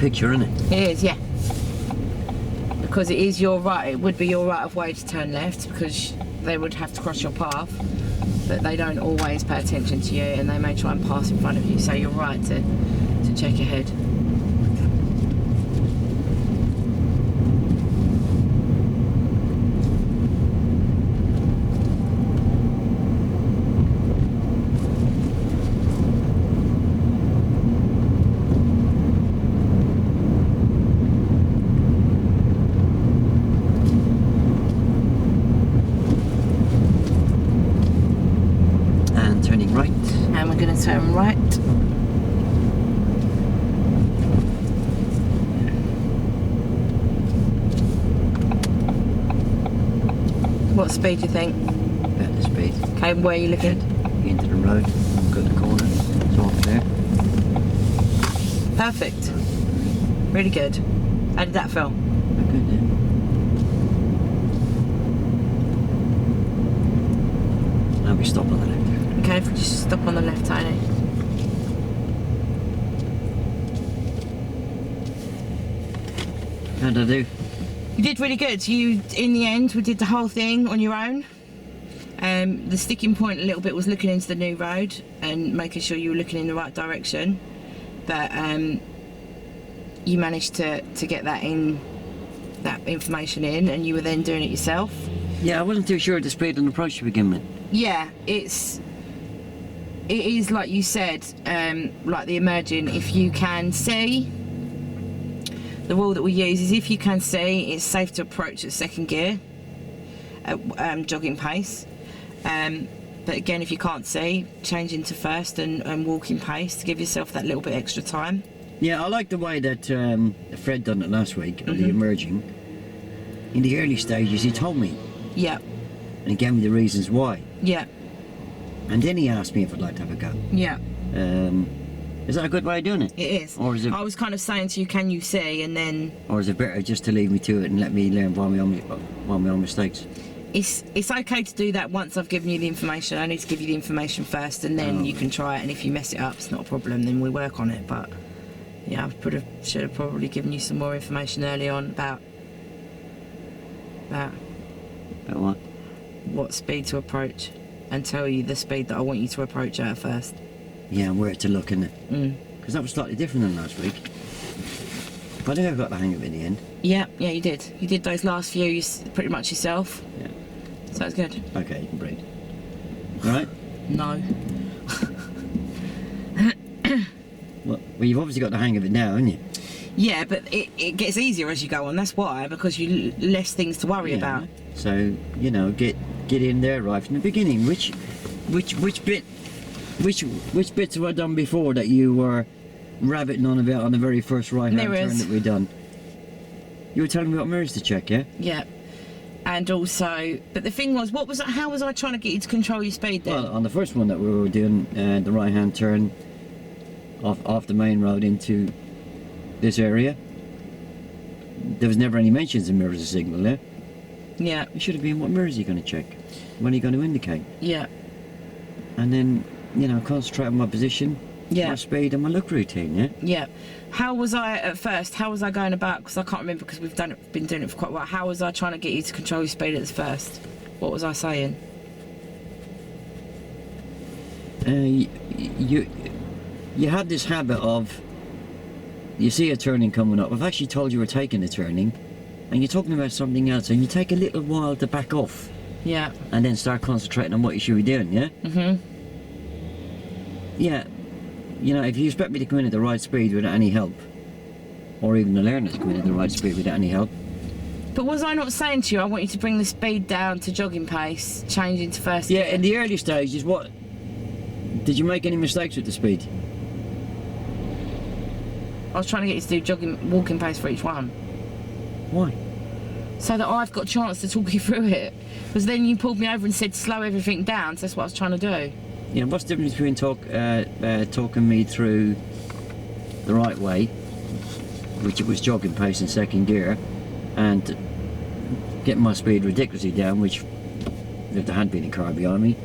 picture, isn't it? It is, yeah. Because it is your right, it would be your right of way to turn left because they would have to cross your path, but they don't always pay attention to you and they may try and pass in front of you, so you're right to check ahead. Turn right. What speed do you think? About the speed. Okay, where are you looking? Into the road, got the corner, it's off there. Perfect. Really good. How did that feel? Good, yeah. Now we stop on the left. Okay, if we just stop on the left, Tony. How'd I do? You did really good. You, in the end, we did the whole thing on your own. The sticking point a little bit was looking into the new road and making sure you were looking in the right direction. But you managed to get that information in, and you were then doing it yourself. Yeah, I wasn't too sure of the speed and approach to begin with. Yeah, it is like you said, like the emerging. If you can see, the rule that we use is if you can see, it's safe to approach at second gear at jogging pace. But again, if you can't see, change into first and walking pace to give yourself that little bit extra time. Yeah, I like the way that Fred done it last week, the emerging. In the early stages, he told me. Yeah. And he gave me the reasons why. Yeah. And then he asked me if I'd like to have a go. Yeah. Is that a good way of doing it? It is. Or is it? I was kind of saying to you, can you see, and then. Or is it better just to leave me to it and let me learn by my own mistakes? It's okay to do that once I've given you the information. I need to give you the information first, and then you can try it. And if you mess it up, it's not a problem. Then we work on it. But yeah, should have probably given you some more information early on about what speed to approach, and tell you the speed that I want you to approach at first. Yeah, and where to look, innit? Because that was slightly different than last week. But I think I got the hang of it in the end. Yeah, you did. You did those last few pretty much yourself. Yeah. So it's good. Okay, you can breathe. All right? No. Well, you've obviously got the hang of it now, haven't you? Yeah, but it gets easier as you go on. That's why, because you less things to worry about. So get in there right from the beginning. Which bits have I done before that you were rabbiting on about on the very first right-hand turn that we done? You were telling me what mirrors to check, yeah? Yeah. And also, but the thing was, how was I trying to get you to control your speed then? Well, on the first one that we were doing, the right-hand turn off the main road into this area, there was never any mentions of mirrors or signal there. Yeah. It should have been, what mirrors are you going to check? When are you going to indicate? Yeah. And then, concentrate on my position, my speed and my look routine, yeah? Yeah. How was I at first? How was I going about? Because I can't remember, because we've been doing it for quite a while. How was I trying to get you to control your speed at first? What was I saying? You had this habit of, you see a turning coming up. I've actually told you we're taking a turning, and you're talking about something else, and you take a little while to back off. Yeah. And then start concentrating on what you should be doing, yeah? Yeah. If you expect me to come in at the right speed without any help, or even the learners come in at the right speed without any help. But was I not saying to you, I want you to bring the speed down to jogging pace, change into first gear? Yeah, in the early stages, did you make any mistakes with the speed? I was trying to get you to do walking pace for each one. Why? So that I've got a chance to talk you through it. Because then you pulled me over and said slow everything down, so that's what I was trying to do. Yeah, what's the difference between talking me through the right way, which it was jogging pace in second gear, and getting my speed ridiculously down, which if there had been a car behind me,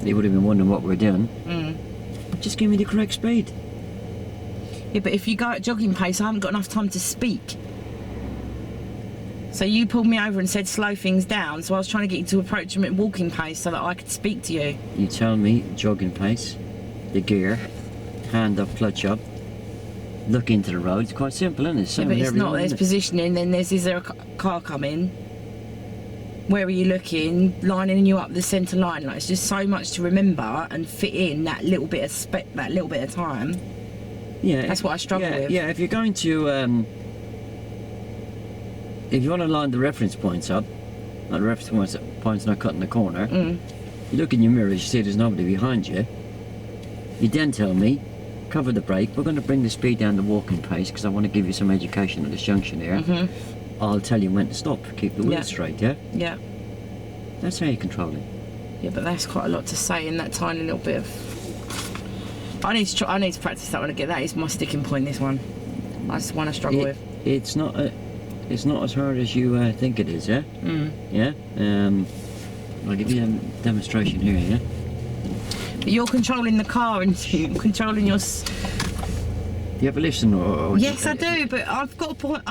they would have been wondering what we're doing. Just give me the correct speed. Yeah, but if you go at jogging pace, I haven't got enough time to speak. So you pulled me over and said slow things down, so I was trying to get you to approach them at walking pace so that I could speak to you. You tell me jogging pace, the gear, hand up, clutch up, look into the road. It's quite simple, isn't it? Yeah, but it's not. There's positioning, then there's, is there a car coming? Where are you looking? Lining you up the centre line. Like, it's just so much to remember and fit in that little bit of that little bit of time. Yeah, that's what I struggle with. Yeah, if you're going to, if you want to line the reference points up, like the reference points not cutting the corner, you look in your mirrors, you see there's nobody behind you. You then tell me, cover the brake. We're going to bring the speed down to walking pace because I want to give you some education at this junction here. I'll tell you when to stop. Keep the wheel straight, yeah? Yeah. That's how you control it. Yeah, but that's quite a lot to say in that tiny little bit of... I need to practice that one again. That is my sticking point, this one. That's the one I struggle with. It's not as hard as you think it is, yeah? Yeah? I'll give you a demonstration here, yeah? But you're controlling the car and you're controlling your... Do you ever listen or yes, I do, but I've got a point.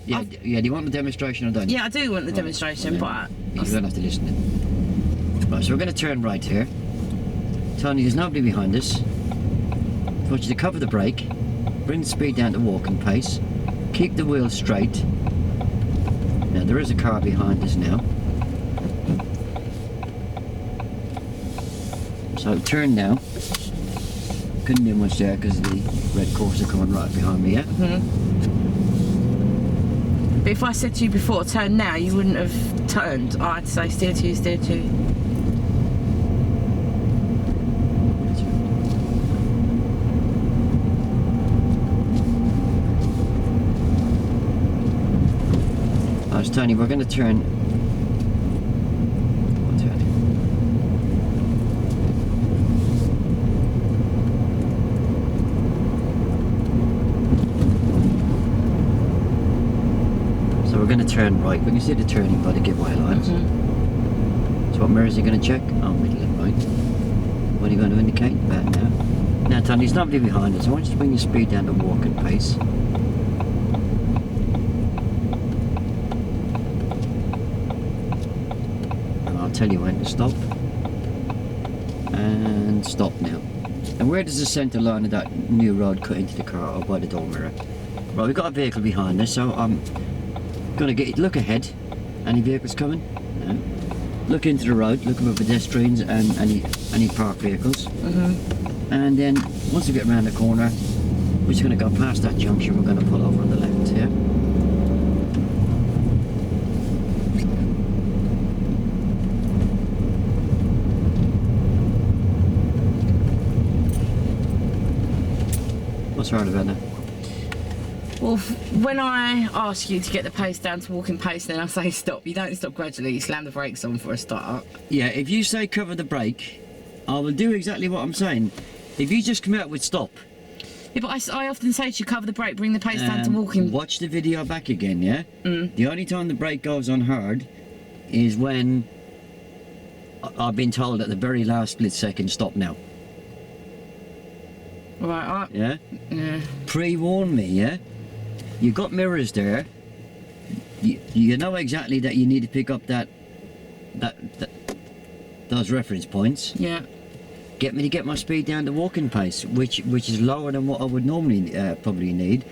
Yeah, do you want the demonstration or don't you? Yeah, I do want the demonstration, but... You're going to have to listen then. Right, so we're going to turn right here. Tony, there's nobody behind us. I want you to cover the brake, bring the speed down to walking pace, keep the wheel straight. Now, there is a car behind us now. So turn now. Couldn't do much there because the red Corsa coming right behind me, yeah? But if I said to you before, turn now, you wouldn't have turned. I'd say steer to, steer to. I was telling you, we're going to turn. We're going to turn right. We can see the turning by the giveaway lines. So what mirrors are you going to check? Oh, middle and right. What are you going to indicate? That now. Now, Tony, there's nobody behind us. I want you to bring your speed down to walking pace. And I'll tell you when to stop. And stop now. And where does the centre line of that new road cut into the car or by the door mirror? Right, we've got a vehicle behind us, so I'm going to look ahead. Any vehicles coming? No. Look into the road, looking for pedestrians and any parked vehicles. And then once we get around the corner, we're just going to go past that junction. We're going to pull over on the left here. What's hard about that? Well, when I ask you to get the pace down to walking pace, then I say stop. You don't stop gradually, you slam the brakes on for a start. Yeah, if you say cover the brake, I will do exactly what I'm saying. If you just come out with stop. Yeah, but I often say to you, cover the brake, bring the pace down to walking. Watch the video back again, yeah? The only time the brake goes on hard is when I've been told at the very last split second, stop now. Right, yeah? Yeah. Pre-warn me, yeah? You've got mirrors there. You know exactly that you need to pick up those reference points. Yeah. Get me to get my speed down to walking pace, which is lower than what I would normally probably need,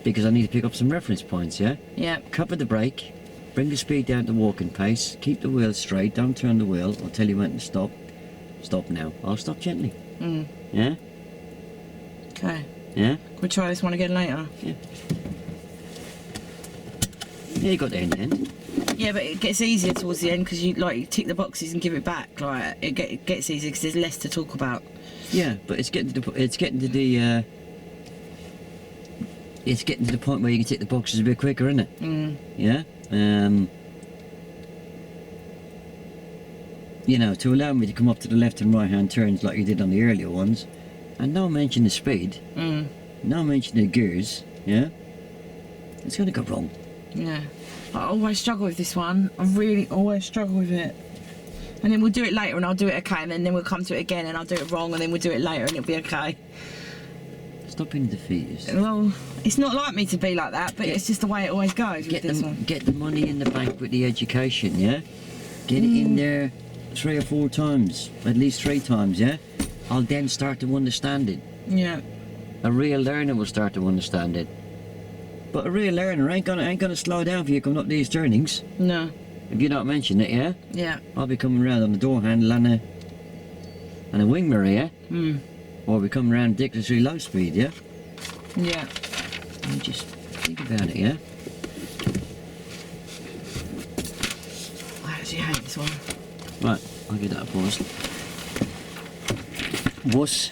because I need to pick up some reference points, yeah? Yeah. Cover the brake, bring the speed down to walking pace, keep the wheel straight, don't turn the wheel. I'll tell you when to stop. Stop now. I'll stop gently. Yeah? Okay. Yeah? Can we try this one again later? Yeah. Yeah, you got there in the end. Yeah, but it gets easier towards the end because you tick the boxes and give it back. Like it gets easier because there's less to talk about. Yeah, but it's getting to the point where you can tick the boxes a bit quicker, isn't it? Yeah. You know, to allow me to come up to the left and right hand turns like you did on the earlier ones, and no mention of speed, no mention of gears. Yeah. It's going to go wrong. Yeah, I always struggle with this one. I really always struggle with it. And then we'll do it later and I'll do it okay, and then we'll come to it again and I'll do it wrong, and then we'll do it later and it'll be okay. Stop being defeatist. Well, it's not like me to be like that, but it's just the way it always goes with this one. Get the money in the bank with the education, yeah? Get it in there 3 or 4 times, at least 3 times, yeah? I'll then start to understand it. Yeah. A real learner will start to understand it. But a real learner ain't gonna slow down for you coming up these turnings. No. If you don't mention it, yeah? Yeah. I'll be coming around on the door handle and a wing mirror, yeah? Hmm. Or we come around ridiculously low speed, yeah? Yeah. You just think about it, yeah? I actually hate this one. Right, I'll give that a pause. Wuss.